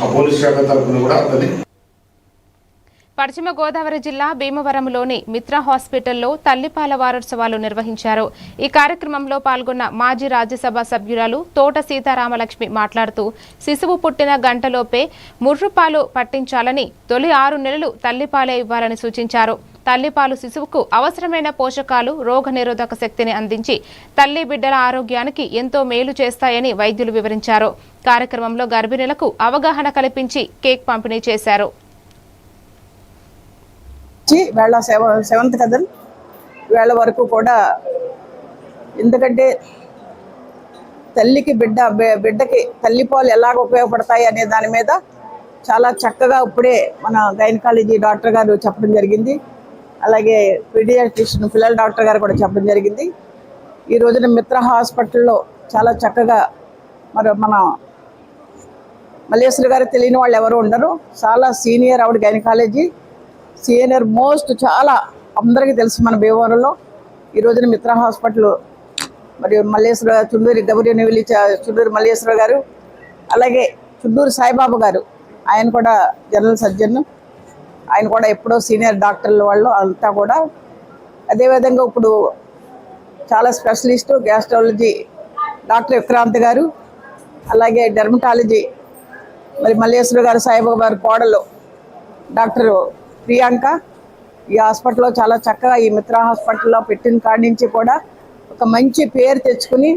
ఆ పోలీస్ శాఖ తరఫున కూడా అతని పశ్చిమ గోదావరి జిల్లా భీమవరంలోని మిత్ర హాస్పిటల్లో తల్లిపాల వారోత్సవాలు నిర్వహించారు. ఈ కార్యక్రమంలో పాల్గొన్న మాజీ రాజ్యసభ సభ్యురాలు తోట సీతారామలక్ష్మి మాట్లాడుతూ శిశువు పుట్టిన గంటలోపే ముర్రుపాలు పట్టించాలని, తొలి 6 నెలలు తల్లిపాలే ఇవ్వాలని సూచించారు. తల్లిపాలు శిశువుకు అవసరమైన పోషకాలు, రోగనిరోధక శక్తిని అందించి తల్లి బిడ్డల ఆరోగ్యానికి ఎంతో మేలు చేస్తాయని వైద్యులు వివరించారు. కార్యక్రమంలో గర్భిణులకు అవగాహన కల్పించి కేక్ పంపిణీ చేశారు. వేళ 7th కదా, వేళ వరకు కూడా, ఎందుకంటే తల్లికి బిడ్డకి తల్లిపాలు ఎలాగ ఉపయోగపడతాయి అనే దాని మీద చాలా చక్కగా ఇప్పుడే మన గైనకాలజీ డాక్టర్ గారు చెప్పడం జరిగింది. అలాగే పీడియాట్రిషియన్ పిల్లల డాక్టర్ గారు కూడా చెప్పడం జరిగింది. ఈ రోజున మిత్ర హాస్పిటల్లో చాలా చక్కగా మన మల్లేశ్వరి గారు తెలియని వాళ్ళు ఎవరు ఉండరు. చాలా సీనియర్ ఆవిడ గైనకాలజీ, సీనియర్ మోస్ట్, చాలా అందరికీ తెలుసు మన భీమవరంలో. ఈ రోజున మిత్ర హాస్పిటల్ మరియు మల్లేశ్వర చుండూరి చుండూరి మల్లేశ్వర గారు, అలాగే చుండూరి సాయిబాబా గారు, ఆయన కూడా జనరల్ సర్జన్, ఆయన కూడా ఎప్పుడో సీనియర్ డాక్టర్లు వాళ్ళు అంతా కూడా. అదేవిధంగా ఇప్పుడు చాలా స్పెషలిస్టు గ్యాస్ట్రాలజీ డాక్టర్ విక్రాంత్ గారు, అలాగే డెర్మటాలజీ మరి మల్లేశ్వర గారు సాయిబాబా గారు కోడలు డాక్టర్ ప్రియాంక ఈ హాస్పిటల్లో చాలా చక్కగా ఈ మిత్ర హాస్పిటల్లో పెట్టిన కాడి నుంచి కూడా ఒక మంచి పేరు తెచ్చుకుని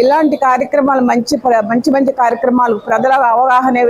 ఇలాంటి కార్యక్రమాలు మంచి కార్యక్రమాలు ప్రజల అవగాహన